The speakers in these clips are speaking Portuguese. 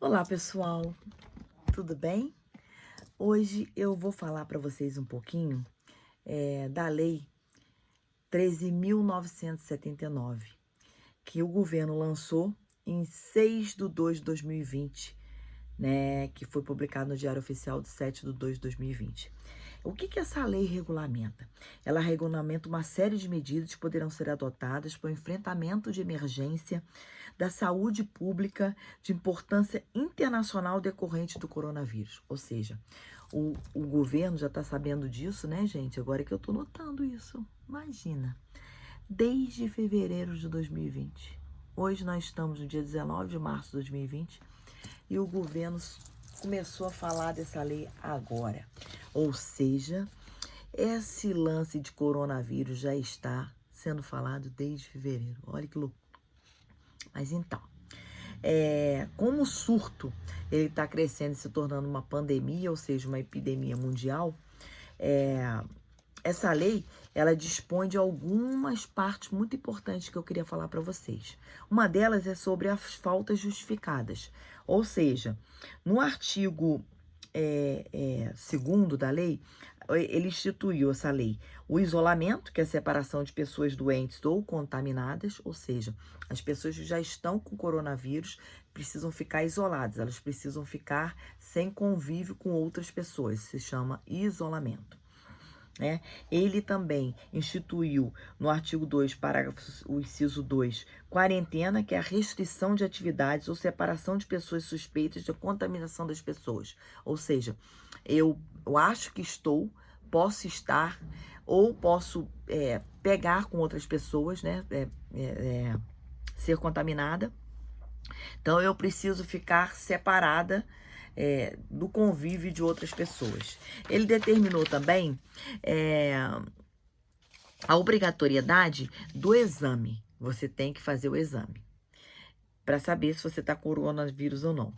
Olá, pessoal, tudo bem? Hoje eu vou falar para vocês um pouquinho da Lei 13.979, que o governo lançou em 6 de 2 de 2020, né, que foi publicado no Diário Oficial de 7 de 2 de 2020. O que essa lei regulamenta? Ela regulamenta uma série de medidas que poderão ser adotadas para o enfrentamento de emergência da saúde pública de importância internacional decorrente do coronavírus. Ou seja, o governo já está sabendo disso, né, gente? Agora que eu estou notando isso. Imagina, desde fevereiro de 2020. Hoje nós estamos no dia 19 de março de 2020 e o governo começou a falar dessa lei agora. Ou seja, esse lance de coronavírus já está sendo falado desde fevereiro. Olha que loucura. Mas então, como o surto ele está crescendo e se tornando uma pandemia, ou seja, uma epidemia mundial, essa lei ela dispõe de algumas partes muito importantes que eu queria falar para vocês. Uma delas é sobre as faltas justificadas, ou seja, no artigo 2º da lei, ele instituiu essa lei, o isolamento, que é a separação de pessoas doentes ou contaminadas, ou seja, as pessoas que já estão com coronavírus precisam ficar isoladas, elas precisam ficar sem convívio com outras pessoas, se chama isolamento. Ele também instituiu no artigo 2, parágrafo, o inciso 2, quarentena, que é a restrição de atividades ou separação de pessoas suspeitas de contaminação das pessoas. Ou seja, eu acho que posso estar ou posso pegar com outras pessoas, né? Ser contaminada. Então, eu preciso ficar separada do convívio de outras pessoas. Ele determinou também a obrigatoriedade do exame. Você tem que fazer o exame para saber se você está com coronavírus ou não.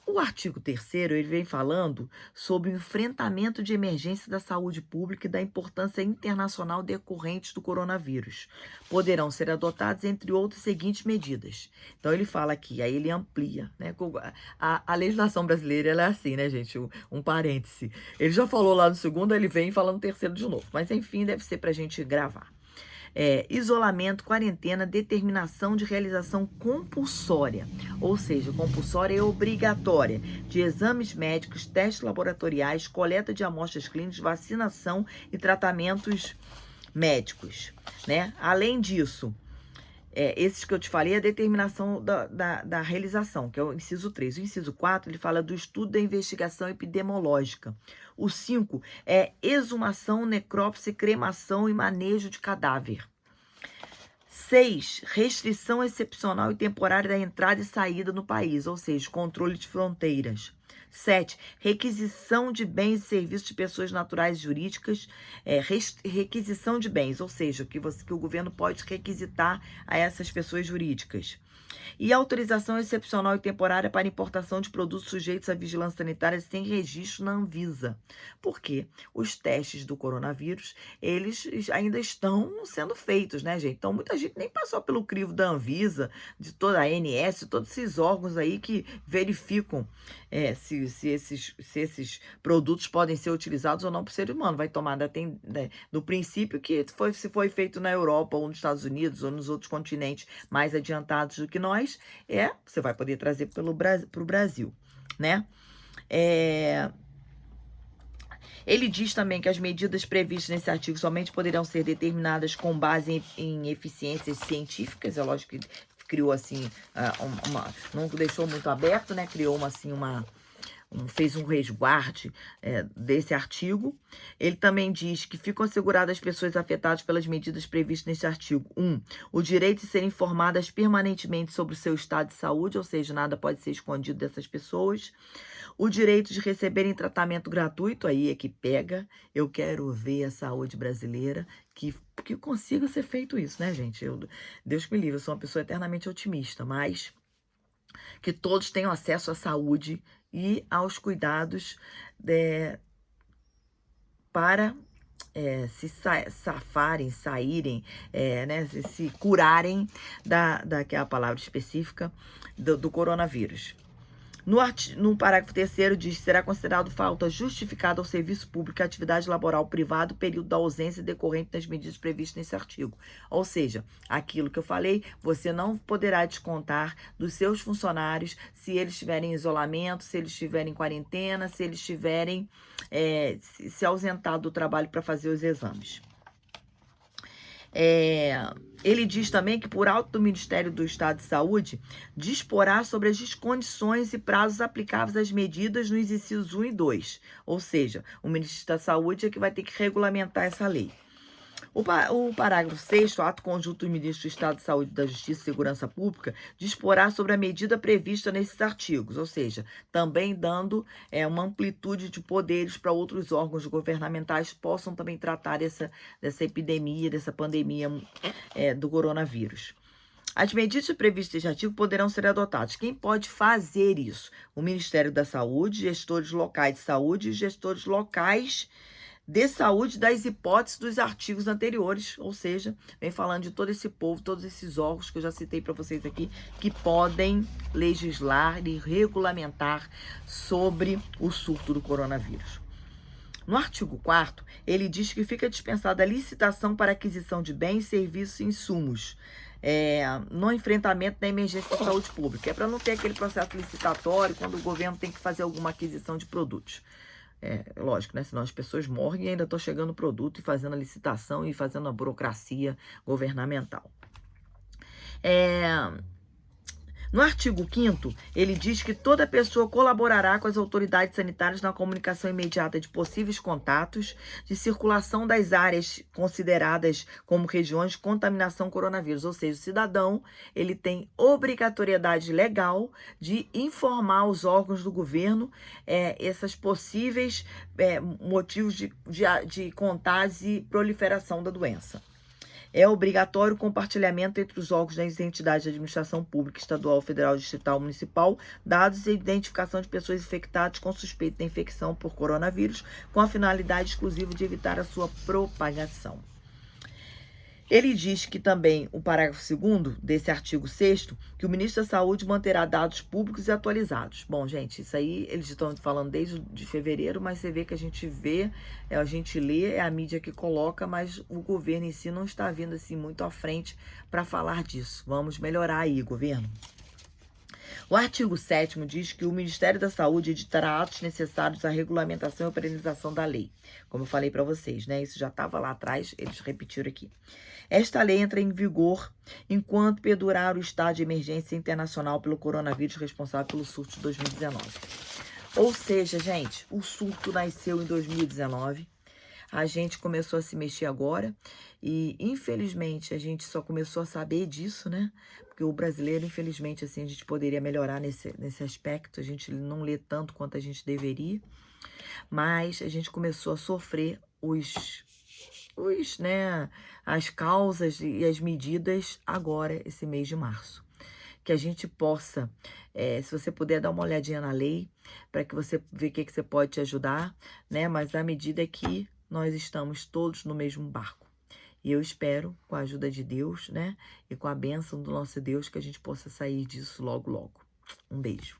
O artigo 3º, ele vem falando sobre o enfrentamento de emergência da saúde pública e da importância internacional decorrentes do coronavírus. Poderão ser adotadas, entre outras, seguintes medidas. Então, ele fala aqui, aí ele amplia, né? A legislação brasileira, ela é assim, né, gente? Um parêntese. Ele já falou lá no 2º, ele vem falando no 3º de novo. Mas, enfim, deve ser para a gente gravar. Isolamento, quarentena, determinação de realização compulsória, ou seja, compulsória e obrigatória, de exames médicos, testes laboratoriais, coleta de amostras clínicas, vacinação e tratamentos médicos, né? Além disso, esses que eu te falei, a determinação da realização, que é o inciso 3. O inciso 4, ele fala do estudo da investigação epidemiológica. O 5 é exumação, necrópsia, cremação e manejo de cadáver. 6, restrição excepcional e temporária da entrada e saída no país, ou seja, controle de fronteiras. 7, requisição de bens e serviços de pessoas naturais e jurídicas, requisição de bens, ou seja, que o governo pode requisitar a essas pessoas jurídicas. E autorização excepcional e temporária para importação de produtos sujeitos à vigilância sanitária sem registro na Anvisa. Por quê? Os testes do coronavírus, eles ainda estão sendo feitos, né, gente? Então, muita gente nem passou pelo crivo da Anvisa, de toda a ANS, todos esses órgãos aí que verificam se esses produtos podem ser utilizados ou não por ser humano. Vai tomar do princípio que se foi feito na Europa ou nos Estados Unidos ou nos outros continentes mais adiantados do que nós, você vai poder trazer para o Brasil, né? Ele diz também que as medidas previstas nesse artigo somente poderão ser determinadas com base em eficiências científicas. É lógico que criou assim, não deixou muito aberto, né? Criou fez um resguarde desse artigo. Ele também diz que ficam asseguradas as pessoas afetadas pelas medidas previstas nesse artigo. 1. O direito de ser informadas permanentemente sobre o seu estado de saúde, ou seja, nada pode ser escondido dessas pessoas. O direito de receberem tratamento gratuito, aí é que pega. Eu quero ver a saúde brasileira que consiga ser feito isso, né, gente? Deus me livre, eu sou uma pessoa eternamente otimista, mas que todos tenham acesso à saúde e aos cuidados para se safarem, saírem, né, se curarem que é a palavra específica, do coronavírus. No parágrafo 3º diz que será considerado falta justificada ao serviço público e atividade laboral privada o período da ausência decorrente das medidas previstas nesse artigo. Ou seja, aquilo que eu falei, você não poderá descontar dos seus funcionários se eles estiverem em isolamento, se eles estiverem em quarentena, se eles estiverem se ausentado do trabalho para fazer os exames. Ele diz também que, por auto do Ministério do Estado de Saúde, disporá sobre as condições e prazos aplicáveis às medidas nos incisos 1 e 2. Ou seja, o Ministério da Saúde é que vai ter que regulamentar essa lei. O parágrafo 6º, ato conjunto do Ministro do Estado de Saúde, da Justiça e Segurança Pública, disporá sobre a medida prevista nesses artigos, ou seja, também dando uma amplitude de poderes para outros órgãos governamentais que possam também tratar dessa epidemia, dessa pandemia do coronavírus. As medidas previstas neste artigo poderão ser adotadas. Quem pode fazer isso? O Ministério da Saúde, gestores locais de saúde e gestores locais de saúde das hipóteses dos artigos anteriores, ou seja, vem falando de todo esse povo, todos esses órgãos que eu já citei para vocês aqui, que podem legislar e regulamentar sobre o surto do coronavírus. No artigo 4º, ele diz que fica dispensada a licitação para aquisição de bens, serviços e insumos no enfrentamento da emergência de saúde pública. É para não ter aquele processo licitatório quando o governo tem que fazer alguma aquisição de produtos. Lógico, né? Senão as pessoas morrem e ainda estão chegando o produto e fazendo a licitação e fazendo a burocracia governamental. No artigo 5º, ele diz que toda pessoa colaborará com as autoridades sanitárias na comunicação imediata de possíveis contatos, de circulação das áreas consideradas como regiões de contaminação coronavírus. Ou seja, o cidadão ele tem obrigatoriedade legal de informar os órgãos do governo esses possíveis motivos de contágio e proliferação da doença. É obrigatório o compartilhamento entre os órgãos das entidades de administração pública, estadual, federal, distrital, municipal, dados e identificação de pessoas infectadas com suspeita de infecção por coronavírus, com a finalidade exclusiva de evitar a sua propagação. Ele diz que também, o parágrafo 2º desse artigo 6º, que o ministro da Saúde manterá dados públicos e atualizados. Bom, gente, isso aí eles estão falando desde de fevereiro, mas você vê que a gente vê, a gente lê, é a mídia que coloca, mas o governo em si não está vindo assim muito à frente para falar disso. Vamos melhorar aí, governo. O artigo 7º diz que o Ministério da Saúde editará atos necessários à regulamentação e operacionalização da lei. Como eu falei para vocês, né? Isso já estava lá atrás, eles repetiram aqui. Esta lei entra em vigor enquanto perdurar o estado de emergência internacional pelo coronavírus responsável pelo surto de 2019. Ou seja, gente, o surto nasceu em 2019. A gente começou a se mexer agora e, infelizmente, a gente só começou a saber disso, né? Porque o brasileiro, infelizmente, assim, a gente poderia melhorar nesse aspecto. A gente não lê tanto quanto a gente deveria, mas a gente começou a sofrer as causas e as medidas agora, esse mês de março. Que a gente possa, se você puder dar uma olhadinha na lei, para que você veja o que você pode te ajudar, né? Mas a medida é que nós estamos todos no mesmo barco. E eu espero, com a ajuda de Deus, né? E com a bênção do nosso Deus, que a gente possa sair disso logo, logo. Um beijo.